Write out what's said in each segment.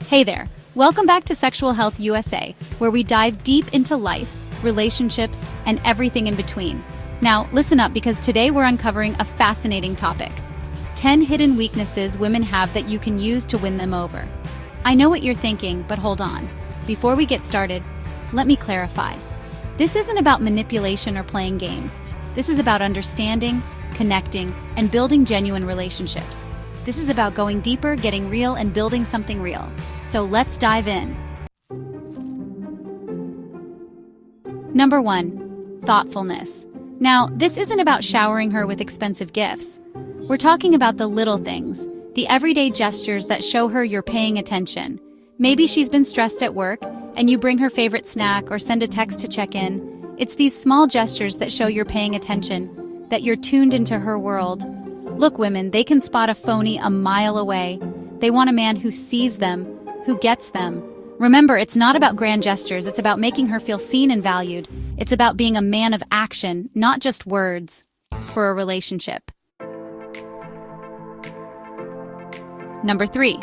Hey there, welcome back to Sexual Health USA, where we dive deep into life, relationships, and everything in between. Now, listen up because today we're uncovering a fascinating topic. 10 hidden weaknesses women have that you can use to win them over. I know what you're thinking, but hold on. Before we get started, let me clarify. This isn't about manipulation or playing games. This is about understanding, connecting, and building genuine relationships. This is about going deeper, getting real, and building something real. So let's dive in. Number 1, thoughtfulness. Now, this isn't about showering her with expensive gifts. We're talking about the little things, the everyday gestures that show her you're paying attention. Maybe she's been stressed at work, and you bring her favorite snack or send a text to check in. It's these small gestures that show you're paying attention, that you're tuned into her world. Look, women, they can spot a phony a mile away. They want a man who sees them, who gets them. Remember, it's not about grand gestures, it's about making her feel seen and valued. It's about being a man of action, not just words, for a relationship. Number 3,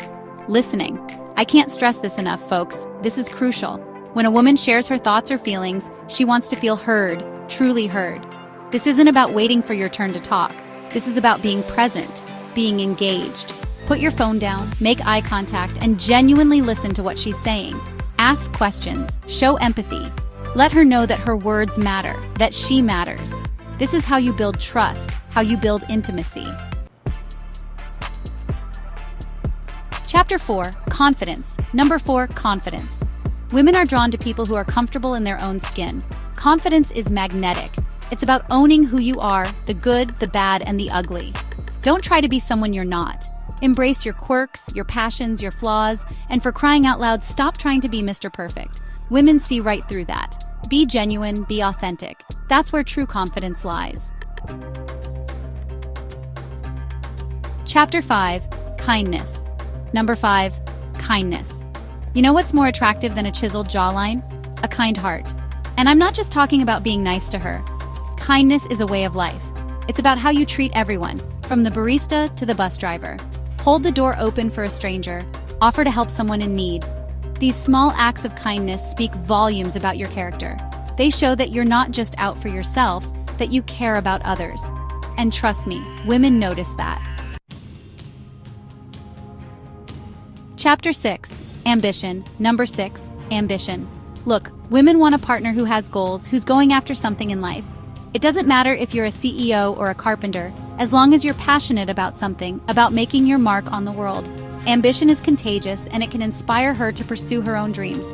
listening. I can't stress this enough, folks. This is crucial. When a woman shares her thoughts or feelings, she wants to feel heard, truly heard. This isn't about waiting for your turn to talk. This is about being present, being engaged. Put your phone down, make eye contact, and genuinely listen to what she's saying. Ask questions, show empathy. Let her know that her words matter, that she matters. This is how you build trust, how you build intimacy. Chapter 4, confidence. Number 4, confidence. Women are drawn to people who are comfortable in their own skin. Confidence is magnetic. It's about owning who you are, the good, the bad, and the ugly. Don't try to be someone you're not. Embrace your quirks, your passions, your flaws, and for crying out loud, stop trying to be Mr. Perfect. Women see right through that. Be genuine, be authentic. That's where true confidence lies. Chapter 5, kindness. Number 5, kindness. You know what's more attractive than a chiseled jawline? A kind heart. And I'm not just talking about being nice to her. Kindness is a way of life. It's about how you treat everyone, from the barista to the bus driver. Hold the door open for a stranger. Offer to help someone in need. These small acts of kindness speak volumes about your character. They show that you're not just out for yourself, that you care about others. And trust me, women notice that. Chapter 6, ambition. Number 6, ambition. Look, women want a partner who has goals, who's going after something in life. It doesn't matter if you're a CEO or a carpenter, as long as you're passionate about something, about making your mark on the world. Ambition is contagious, and it can inspire her to pursue her own dreams.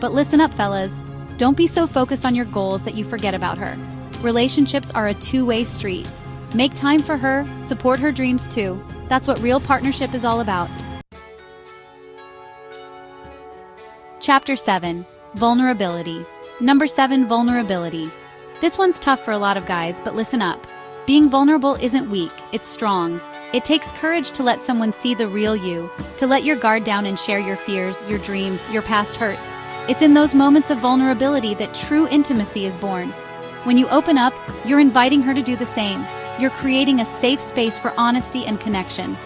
But listen up, fellas. Don't be so focused on your goals that you forget about her. Relationships are a two-way street. Make time for her, support her dreams too. That's what real partnership is all about. Chapter 7, vulnerability. Number 7, vulnerability. This one's tough for a lot of guys, but listen up. Being vulnerable isn't weak, it's strong. It takes courage to let someone see the real you, to let your guard down and share your fears, your dreams, your past hurts. It's in those moments of vulnerability that true intimacy is born. When you open up, you're inviting her to do the same. You're creating a safe space for honesty and connection.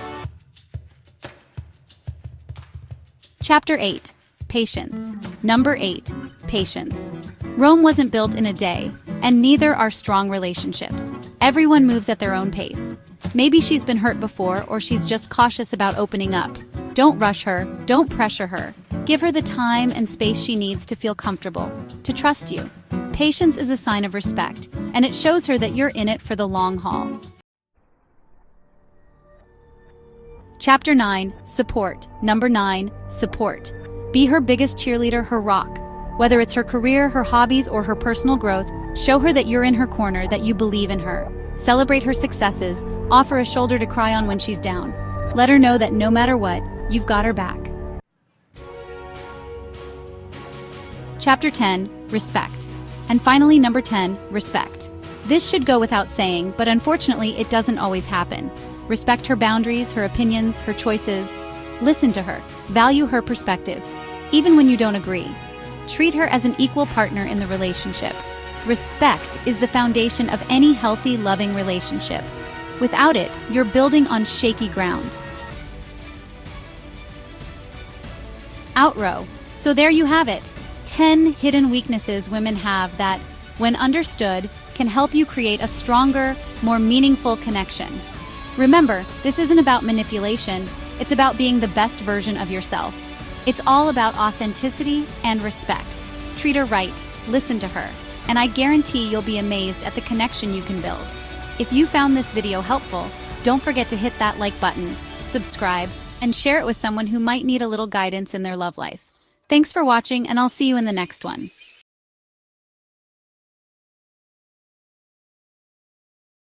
Chapter 8, patience. Number 8, patience. Rome wasn't built in a day, and neither are strong relationships. Everyone moves at their own pace. Maybe she's been hurt before, or she's just cautious about opening up. Don't rush her, don't pressure her. Give her the time and space she needs to feel comfortable, to trust you. Patience is a sign of respect, and it shows her that you're in it for the long haul. Chapter 9, support. Number 9, support. Be her biggest cheerleader, her rock. Whether it's her career, her hobbies, or her personal growth, show her that you're in her corner, that you believe in her. Celebrate her successes, offer a shoulder to cry on when she's down. Let her know that no matter what, you've got her back. Chapter 10, respect. And finally, number 10, respect. This should go without saying, but unfortunately it doesn't always happen. Respect her boundaries, her opinions, her choices. Listen to her, value her perspective, even when you don't agree. Treat her as an equal partner in the relationship. Respect is the foundation of any healthy, loving relationship. Without it, you're building on shaky ground. Outro. So there you have it. 10 hidden weaknesses women have that, when understood, can help you create a stronger, more meaningful connection. Remember, this isn't about manipulation, it's about being the best version of yourself. It's all about authenticity and respect. Treat her right, listen to her, and I guarantee you'll be amazed at the connection you can build. If you found this video helpful, don't forget to hit that like button, subscribe, and share it with someone who might need a little guidance in their love life. Thanks for watching, and I'll see you in the next one.